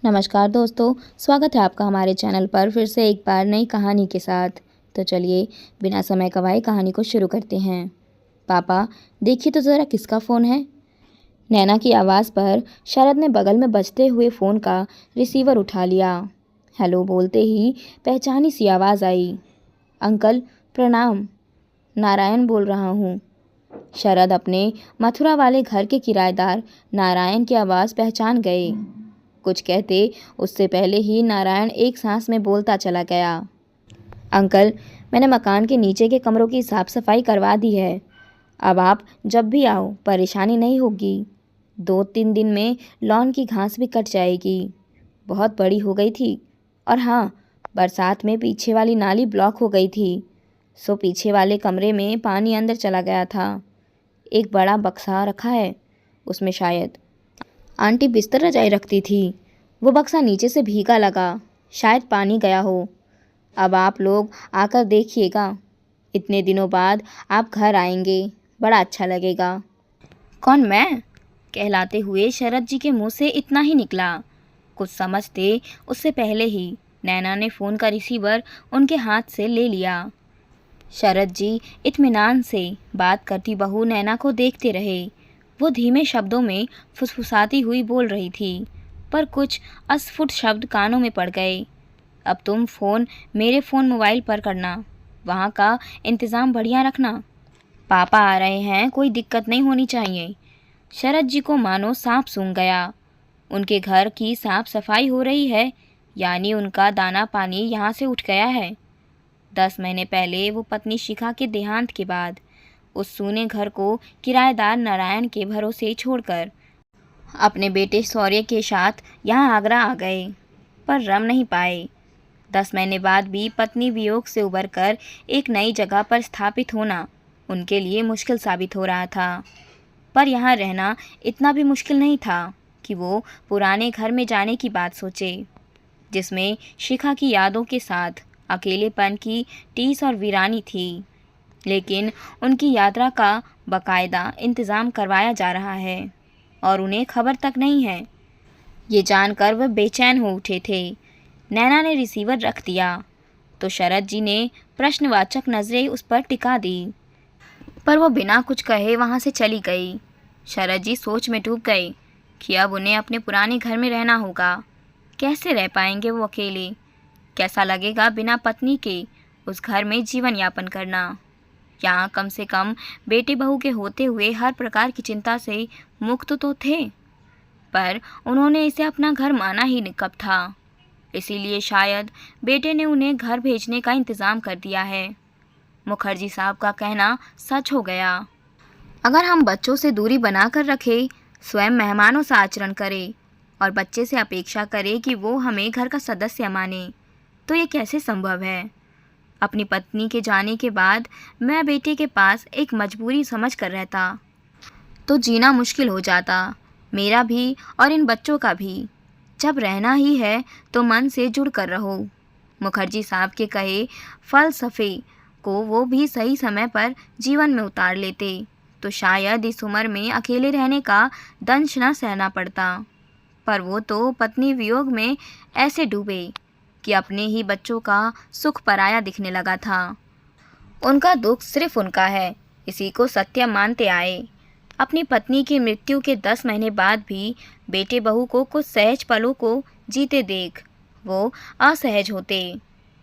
नमस्कार दोस्तों, स्वागत है आपका हमारे चैनल पर फिर से एक बार नई कहानी के साथ। तो चलिए बिना समय गवाए कहानी को शुरू करते हैं। पापा, देखिए तो ज़रा किसका फ़ोन है। नैना की आवाज़ पर शरद ने बगल में बजते हुए फ़ोन का रिसीवर उठा लिया। हेलो बोलते ही पहचानी सी आवाज़ आई। अंकल प्रणाम, नारायण बोल रहा हूँ। शरद अपने मथुरा वाले घर के किराएदार नारायण की आवाज़ पहचान गए। कुछ कहते उससे पहले ही नारायण एक सांस में बोलता चला गया। अंकल, मैंने मकान के नीचे के कमरों की साफ सफाई करवा दी है। अब आप जब भी आओ परेशानी नहीं होगी। 2-3 दिन में लॉन की घास भी कट जाएगी। बहुत बड़ी हो गई थी। और हाँ, बरसात में पीछे वाली नाली ब्लॉक हो गई थी, सो पीछे वाले कमरे में पानी अंदर चला गया था। एक बड़ा बक्सा रखा है, उसमें शायद आंटी बिस्तर रजाई रखती थी। वो बक्सा नीचे से भीगा लगा, शायद पानी गया हो। अब आप लोग आकर देखिएगा। इतने दिनों बाद आप घर आएंगे, बड़ा अच्छा लगेगा। कौन मैं? कहलाते हुए शरद जी के मुंह से इतना ही निकला। कुछ समझते उससे पहले ही नैना ने फ़ोन का रिसीवर उनके हाथ से ले लिया। शरद जी इत्मीनान से बात करती बहू नैना को देखते रहे। वो धीमे शब्दों में फुसफुसाती हुई बोल रही थी, पर कुछ अस्फुट शब्द कानों में पड़ गए। अब तुम फ़ोन मेरे फ़ोन मोबाइल पर करना, वहाँ का इंतज़ाम बढ़िया रखना। पापा आ रहे हैं, कोई दिक्कत नहीं होनी चाहिए। शरद जी को मानो सांप सूंघ गया। उनके घर की साफ सफाई हो रही है, यानी उनका दाना पानी यहाँ से उठ गया है। 10 महीने पहले वो पत्नी शिखा के देहांत के बाद उस सूने घर को किराएदार नारायण के भरोसे छोड़कर अपने बेटे शौर्य के साथ यहाँ आगरा आ गए, पर रम नहीं पाए। 10 महीने बाद भी पत्नी वियोग से उबरकर एक नई जगह पर स्थापित होना उनके लिए मुश्किल साबित हो रहा था। पर यहाँ रहना इतना भी मुश्किल नहीं था कि वो पुराने घर में जाने की बात सोचे, जिसमें शिखा की यादों के साथ अकेलेपन की टीस और वीरानी थी। लेकिन उनकी यात्रा का बाकायदा इंतज़ाम करवाया जा रहा है और उन्हें खबर तक नहीं है। ये जानकर वह बेचैन हो उठे थे। नैना ने रिसीवर रख दिया तो शरद जी ने प्रश्नवाचक नज़रें उस पर टिका दी, पर वो बिना कुछ कहे वहाँ से चली गई। शरद जी सोच में डूब गए कि अब उन्हें अपने पुराने घर में रहना होगा। कैसे रह पाएंगे वो अकेले? कैसा लगेगा बिना पत्नी के उस घर में जीवन यापन करना? यहाँ कम से कम बेटे बहू के होते हुए हर प्रकार की चिंता से मुक्त तो थे, पर उन्होंने इसे अपना घर माना ही कब था। इसीलिए शायद बेटे ने उन्हें घर भेजने का इंतज़ाम कर दिया है। मुखर्जी साहब का कहना सच हो गया। अगर हम बच्चों से दूरी बनाकर रखें, स्वयं मेहमानों सा आचरण करें और बच्चे से अपेक्षा करें कि वो हमें घर का सदस्य माने, तो ये कैसे संभव है? अपनी पत्नी के जाने के बाद मैं बेटे के पास एक मजबूरी समझ कर रहता तो जीना मुश्किल हो जाता, मेरा भी और इन बच्चों का भी। जब रहना ही है तो मन से जुड़ कर रहो। मुखर्जी साहब के कहे फलसफे को वो भी सही समय पर जीवन में उतार लेते तो शायद इस उम्र में अकेले रहने का दंश न सहना पड़ता। पर वो तो पत्नी वियोग में ऐसे डूबे कि अपने ही बच्चों का सुख पराया दिखने लगा था। उनका दुख सिर्फ उनका है, इसी को सत्य मानते आए। अपनी पत्नी की मृत्यु के 10 महीने बाद भी बेटे बहू को कुछ सहज पलों को जीते देख वो असहज होते।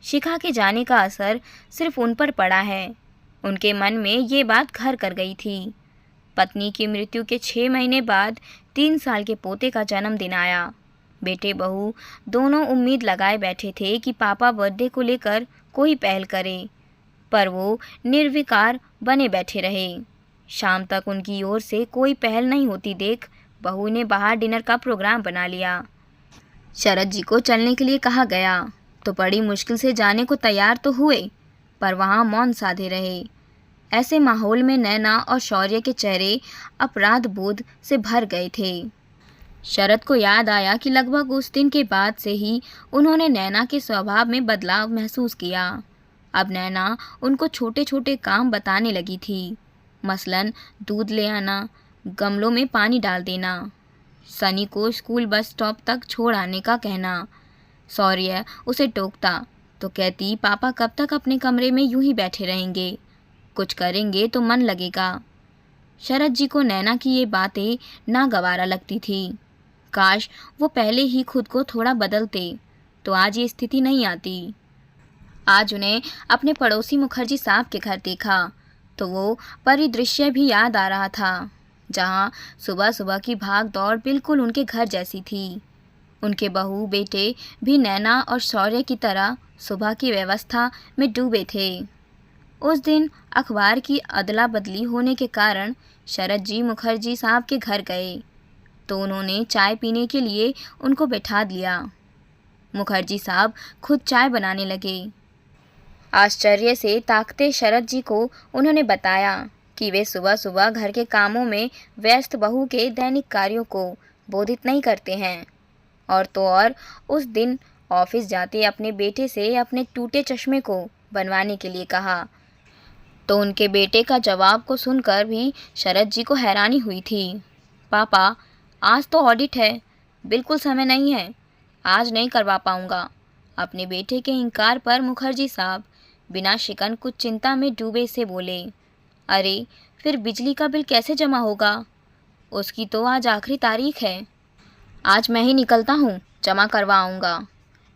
शिखा के जाने का असर सिर्फ उन पर पड़ा है। उनके मन में ये बात घर कर गई थी। पत्नी की मृत्यु के 6 महीने बाद 3 साल के पोते का जन्मदिन आया। बेटे बहू दोनों उम्मीद लगाए बैठे थे कि पापा बर्थडे को लेकर कोई पहल करे, पर वो निर्विकार बने बैठे रहे। शाम तक उनकी ओर से कोई पहल नहीं होती देख बहू ने बाहर डिनर का प्रोग्राम बना लिया। शरद जी को चलने के लिए कहा गया तो बड़ी मुश्किल से जाने को तैयार तो हुए, पर वहाँ मौन साधे रहे। ऐसे माहौल में नैना और शौर्य के चेहरे अपराध बोध से भर गए थे। शरद को याद आया कि लगभग उस दिन के बाद से ही उन्होंने नैना के स्वभाव में बदलाव महसूस किया। अब नैना उनको छोटे छोटे काम बताने लगी थी, मसलन दूध ले आना, गमलों में पानी डाल देना। सनी को स्कूल बस स्टॉप तक छोड़ आने का कहना। शौर्य उसे टोकता तो कहती, पापा कब तक अपने कमरे में यूं ही बैठे रहेंगे, कुछ करेंगे तो मन लगेगा। शरद जी को नैना की ये बातें नागवारा लगती थी। काश वो पहले ही खुद को थोड़ा बदलते तो आज ये स्थिति नहीं आती। आज उन्हें अपने पड़ोसी मुखर्जी साहब के घर देखा तो वो परिदृश्य भी याद आ रहा था, जहाँ सुबह सुबह की भाग दौड़ बिल्कुल उनके घर जैसी थी। उनके बहू बेटे भी नैना और शौर्य की तरह सुबह की व्यवस्था में डूबे थे। उस दिन अखबार की अदला बदली होने के कारण शरद जी मुखर्जी साहब के घर गए तो उन्होंने चाय पीने के लिए उनको बैठा दिया। मुखर्जी साहब खुद चाय बनाने लगे। आश्चर्य से ताकते शरद जी को उन्होंने बताया कि वे सुबह सुबह घर के कामों में व्यस्त बहू के दैनिक कार्यों को बोधित नहीं करते हैं, और तो और उस दिन ऑफिस जाते अपने बेटे से अपने टूटे चश्मे को बनवाने के लिए कहा। तो उनके बेटे का जवाब को सुनकर भी शरद जी को हैरानी हुई थी। पापा, आज तो ऑडिट है, बिल्कुल समय नहीं है, आज नहीं करवा पाऊंगा। अपने बेटे के इनकार पर मुखर्जी साहब बिना शिकन कुछ चिंता में डूबे से बोले, अरे फिर बिजली का बिल कैसे जमा होगा? उसकी तो आज आखिरी तारीख है। आज मैं ही निकलता हूँ, जमा करवा आऊँगा।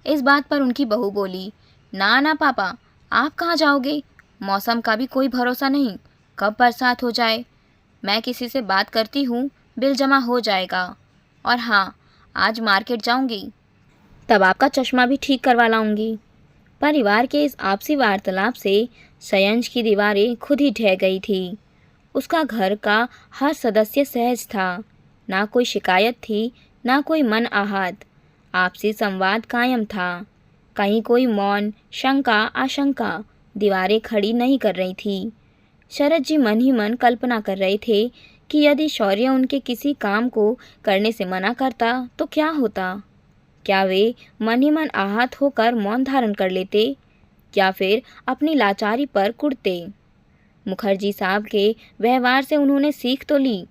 इस बात पर उनकी बहू बोली, ना ना पापा, आप कहाँ जाओगे? मौसम का भी कोई भरोसा नहीं, कब बरसात हो जाए। मैं किसी से बात करती हूँ, बिल जमा हो जाएगा। और हाँ, आज मार्केट जाऊँगी, तब आपका चश्मा भी ठीक करवा लाऊंगी। परिवार के इस आपसी वार्तालाप से सयंश की दीवारें खुद ही ढह गई थी। उसका घर का हर सदस्य सहज था, ना कोई शिकायत थी, ना कोई मन आहत। आपसी संवाद कायम था। कहीं कोई मौन, शंका, आशंका दीवारें खड़ी नहीं कर रही थी। शरद जी मन ही मन कल्पना कर रहे थे कि यदि शौर्य उनके किसी काम को करने से मना करता तो क्या होता। क्या वे मन ही मन आहत होकर मौन धारण कर लेते, या फिर अपनी लाचारी पर कुढ़ते। मुखर्जी साहब के व्यवहार से उन्होंने सीख तो ली,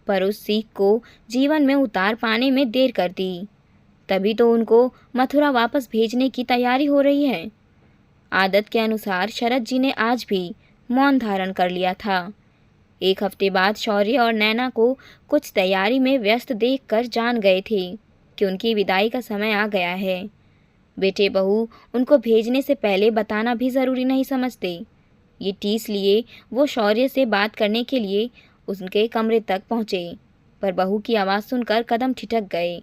पर उस सीख को जीवन में उतार पाने में देर कर दी। तभी तो उनको मथुरा वापस भेजने की तैयारी हो रही है। आदत के अनुसार शरद जी ने आज भी मौन धारण कर लिया था। एक हफ्ते बाद शौर्य और नैना को कुछ तैयारी में व्यस्त देखकर जान गए थे कि उनकी विदाई का समय आ गया है। बेटे बहू उनको भेजने से पहले बताना भी ज़रूरी नहीं समझते। ये टीस लिए वो शौर्य से बात करने के लिए उनके कमरे तक पहुँचे, पर बहू की आवाज़ सुनकर कदम ठिठक गए।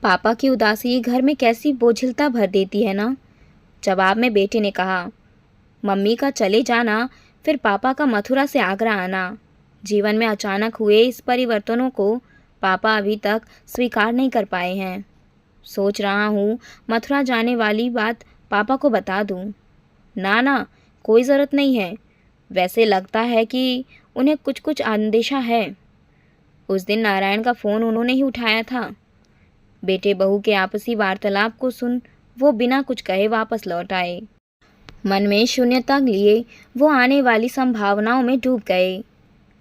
पापा की उदासी घर में कैसी बोझिलता भर देती है ना। जवाब में बेटे ने कहा, मम्मी का चले जाना, फिर पापा का मथुरा से आगरा आना, जीवन में अचानक हुए इस परिवर्तनों को पापा अभी तक स्वीकार नहीं कर पाए हैं। सोच रहा हूँ मथुरा जाने वाली बात पापा को बता दूँ। ना ना, कोई ज़रूरत नहीं है। वैसे लगता है कि उन्हें कुछ कुछ अंदेशा है। उस दिन नारायण का फ़ोन उन्होंने ही उठाया था। बेटे बहू के आपसी वार्तालाप को सुन वो बिना कुछ कहे वापस लौट आए। मन में शून्यता लिए वो आने वाली संभावनाओं में डूब गए।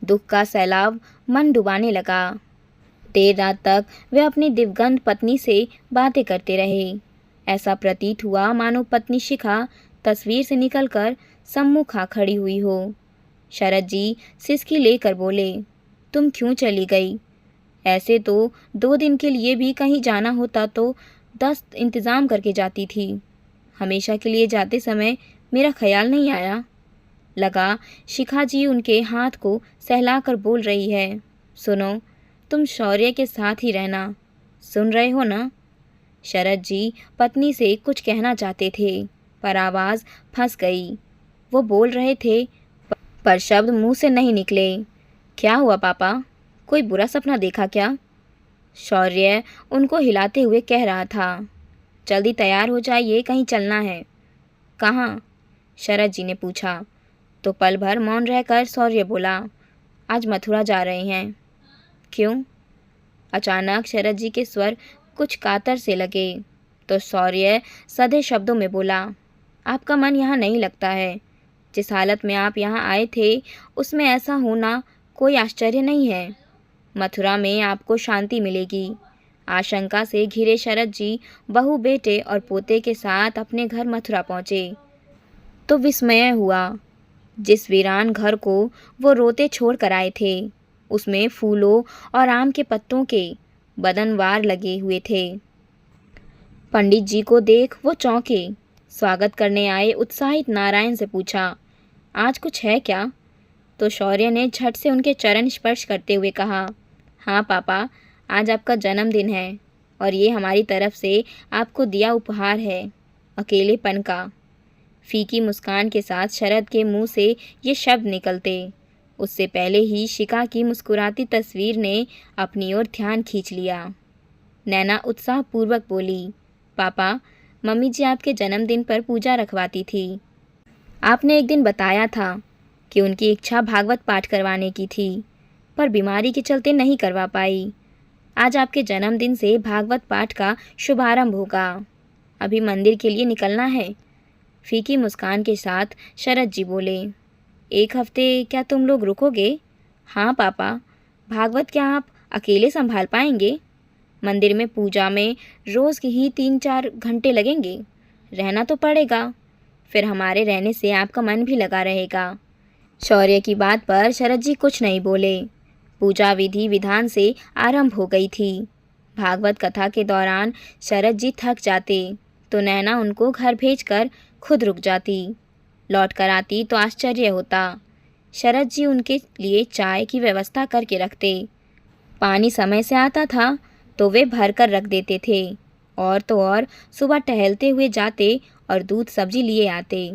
दुख का सैलाब मन डुबाने लगा। देर रात तक वे अपनी दिवंगत पत्नी से बातें करते रहे। ऐसा प्रतीत हुआ मानो पत्नी शिखा तस्वीर से निकलकर सम्मुख आ खड़ी हुई हो। शरद जी सिसकी लेकर बोले, तुम क्यों चली गई? ऐसे तो 2 दिन के लिए भी कहीं जाना होता तो 10 इंतज़ाम करके जाती थी। हमेशा के लिए जाते समय मेरा ख्याल नहीं आया। लगा शिखा जी उनके हाथ को सहलाकर बोल रही है, सुनो, तुम शौर्य के साथ ही रहना। सुन रहे हो ना? शरद जी पत्नी से कुछ कहना चाहते थे, पर आवाज़ फंस गई। वो बोल रहे थे, पर शब्द मुंह से नहीं निकले। क्या हुआ पापा? कोई बुरा सपना देखा क्या? शौर्य उनको हिलाते हुए कह रहा था, जल्दी तैयार हो जाइए, कहीं चलना है। कहाँ? शरद जी ने पूछा। तो पल भर मौन रहकर शौर्य बोला, आज मथुरा जा रहे हैं। क्यों? अचानक शरद जी के स्वर कुछ कातर से लगे तो शौर्य सधे शब्दों में बोला, आपका मन यहाँ नहीं लगता है। जिस हालत में आप यहाँ आए थे उसमें ऐसा होना कोई आश्चर्य नहीं है। मथुरा में आपको शांति मिलेगी। आशंका से घिरे शरद जी बहू, बेटे और पोते के साथ अपने घर मथुरा पहुँचे तो विस्मय हुआ। जिस वीरान घर को वो रोते छोड़ कर आए थे, उसमें फूलों और आम के पत्तों के बदनवार लगे हुए थे। पंडित जी को देख वो चौंके। स्वागत करने आए उत्साहित नारायण से पूछा, आज कुछ है क्या? तो शौर्य ने झट से उनके चरण स्पर्श करते हुए कहा, हाँ पापा, आज आपका जन्मदिन है और ये हमारी तरफ से आपको दिया उपहार है, अकेलेपन का। फीकी मुस्कान के साथ शरद के मुंह से ये शब्द निकलते, उससे पहले ही शिखा की मुस्कुराती तस्वीर ने अपनी ओर ध्यान खींच लिया। नैना उत्साहपूर्वक बोली, पापा, मम्मी जी आपके जन्मदिन पर पूजा रखवाती थी। आपने एक दिन बताया था कि उनकी इच्छा भागवत पाठ करवाने की थी, पर बीमारी के चलते नहीं करवा पाई। आज आपके जन्मदिन से भागवत पाठ का शुभारंभ होगा। अभी मंदिर के लिए निकलना है। फीकी मुस्कान के साथ शरद जी बोले, एक हफ्ते क्या तुम लोग रुकोगे? हाँ पापा, भागवत क्या आप अकेले संभाल पाएंगे? मंदिर में पूजा में रोज़ के ही 3-4 घंटे लगेंगे। रहना तो पड़ेगा, फिर हमारे रहने से आपका मन भी लगा रहेगा। शौर्य की बात पर शरद जी कुछ नहीं बोले। पूजा विधि विधान से आरंभ हो गई थी। भागवत कथा के दौरान शरद जी थक जाते तो नैना उनको घर भेजकर खुद रुक जाती। लौट कर आती तो आश्चर्य होता। शरद जी उनके लिए चाय की व्यवस्था करके रखते। पानी समय से आता था तो वे भर कर रख देते थे, और तो और सुबह टहलते हुए जाते और दूध सब्जी लिए आते।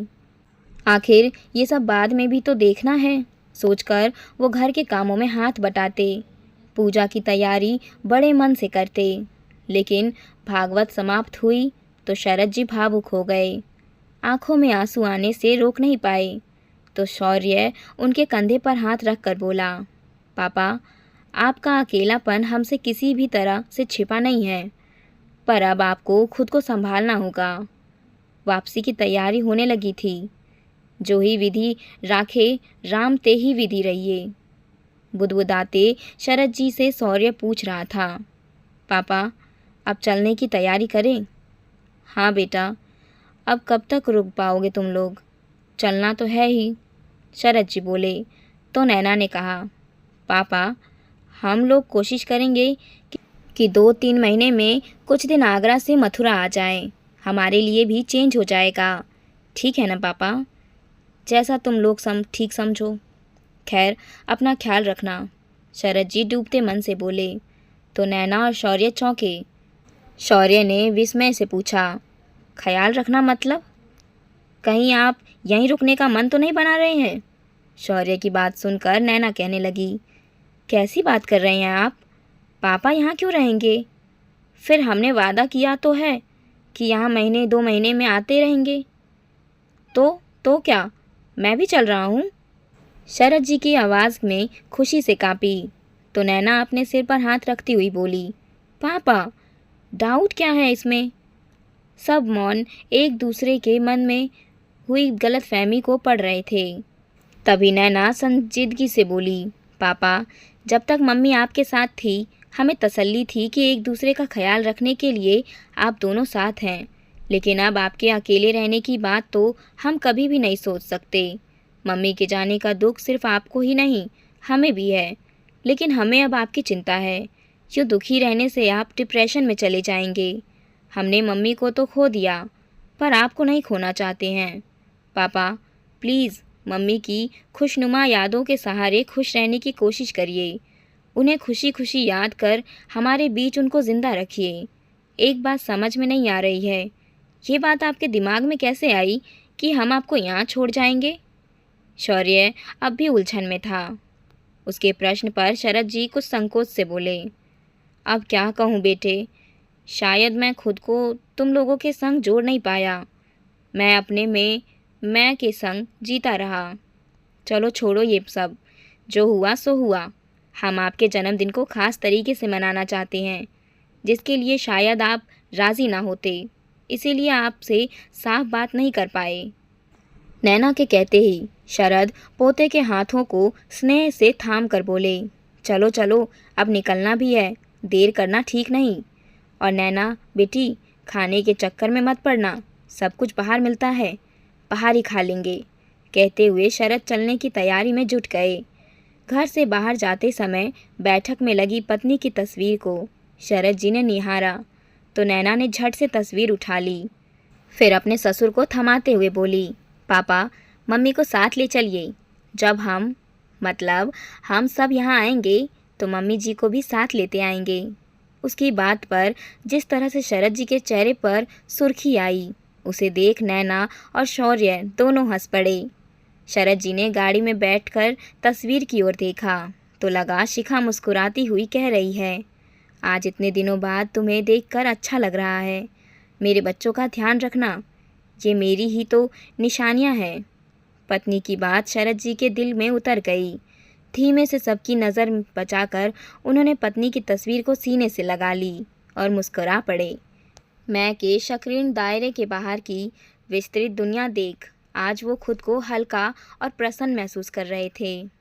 आखिर ये सब बाद में भी तो देखना है, सोचकर वो घर के कामों में हाथ बटाते। पूजा की तैयारी बड़े मन से करते, लेकिन भागवत समाप्त हुई तो शरद जी भावुक हो गए। आंखों में आंसू आने से रोक नहीं पाए तो शौर्य उनके कंधे पर हाथ रख कर बोला, पापा, आपका अकेलापन हमसे किसी भी तरह से छिपा नहीं है, पर अब आपको खुद को संभालना होगा। वापसी की तैयारी होने लगी थी। जो ही विधि राखे राम ते ही विधि रहिए। बुदबुदाते शरद जी से शौर्य पूछ रहा था, पापा, अब चलने की तैयारी करें? हाँ बेटा, अब कब तक रुक पाओगे तुम लोग? चलना तो है ही, शरद जी बोले। तो नैना ने कहा, पापा, हम लोग कोशिश करेंगे कि 2-3 महीने में कुछ दिन आगरा से मथुरा आ जाएं। हमारे लिए भी चेंज हो जाएगा। ठीक है ना पापा? जैसा तुम लोग ठीक समझो। खैर, अपना ख्याल रखना, शरद जी डूबते मन से बोले। तो नैना और शौर्य चौंके। शौर्य ने विस्मय से पूछा, ख्याल रखना मतलब? कहीं आप यहीं रुकने का मन तो नहीं बना रहे हैं? शौर्य की बात सुनकर नैना कहने लगी, कैसी बात कर रहे हैं आप? पापा यहाँ क्यों रहेंगे? फिर हमने वादा किया तो है कि यहाँ महीने 2 महीने में आते रहेंगे। तो क्या, मैं भी चल रहा हूँ? शरद जी की आवाज़ में खुशी से कांपी। तो नैना अपने सिर पर हाथ रखती हुई बोली, पापा, डाउट क्या है इसमें? सब मौन एक दूसरे के मन में हुई गलतफहमी को पढ़ रहे थे। तभी नैना संजीदगी से बोली, पापा, जब तक मम्मी आपके साथ थी हमें तसल्ली थी कि एक दूसरे का ख्याल रखने के लिए आप दोनों साथ हैं, लेकिन अब आपके अकेले रहने की बात तो हम कभी भी नहीं सोच सकते। मम्मी के जाने का दुख सिर्फ आपको ही नहीं, हमें भी है, लेकिन हमें अब आपकी चिंता है। यूँ दुखी रहने से आप डिप्रेशन में चले जाएंगे। हमने मम्मी को तो खो दिया, पर आपको नहीं खोना चाहते हैं। पापा, प्लीज़ मम्मी की खुशनुमा यादों के सहारे खुश रहने की कोशिश करिए। उन्हें खुशी खुशी याद कर हमारे बीच उनको ज़िंदा रखिए। एक बात समझ में नहीं आ रही है, ये बात आपके दिमाग में कैसे आई कि हम आपको यहाँ छोड़ जाएंगे? शौर्य अब भी उलझन में था। उसके प्रश्न पर शरद जी कुछ संकोच से बोले, अब क्या कहूँ बेटे, शायद मैं खुद को तुम लोगों के संग जोड़ नहीं पाया। मैं अपने में मैं के संग जीता रहा। चलो छोड़ो ये सब, जो हुआ सो हुआ। हम आपके जन्मदिन को ख़ास तरीके से मनाना चाहते हैं, जिसके लिए शायद आप राज़ी ना होते, इसीलिए आपसे साफ बात नहीं कर पाए। नैना के कहते ही शरद पोते के हाथों को स्नेह से थाम कर बोले, चलो चलो, अब निकलना भी है, देर करना ठीक नहीं। और नैना बेटी, खाने के चक्कर में मत पड़ना, सब कुछ बाहर मिलता है, बाहर ही खा लेंगे, कहते हुए शरद चलने की तैयारी में जुट गए। घर से बाहर जाते समय बैठक में लगी पत्नी की तस्वीर को शरद जी ने निहारा तो नैना ने झट से तस्वीर उठा ली। फिर अपने ससुर को थमाते हुए बोली, पापा मम्मी को साथ ले चलिए। जब हम सब यहाँ आएंगे तो मम्मी जी को भी साथ लेते आएंगे। उसकी बात पर जिस तरह से शरद जी के चेहरे पर सुर्खी आई, उसे देख नैना और शौर्य दोनों हंस पड़े। शरद जी ने गाड़ी में बैठकर तस्वीर की ओर देखा तो लगा शिखा मुस्कुराती हुई कह रही है, आज इतने दिनों बाद तुम्हें देखकर अच्छा लग रहा है। मेरे बच्चों का ध्यान रखना, ये मेरी ही तो निशानियां हैं। पत्नी की बात शरद जी के दिल में उतर गई। धीमे से सबकी नज़र बचाकर उन्होंने पत्नी की तस्वीर को सीने से लगा ली और मुस्कुरा पड़े। मैं के संकीर्ण दायरे के बाहर की विस्तृत दुनिया देख आज वो खुद को हल्का और प्रसन्न महसूस कर रहे थे।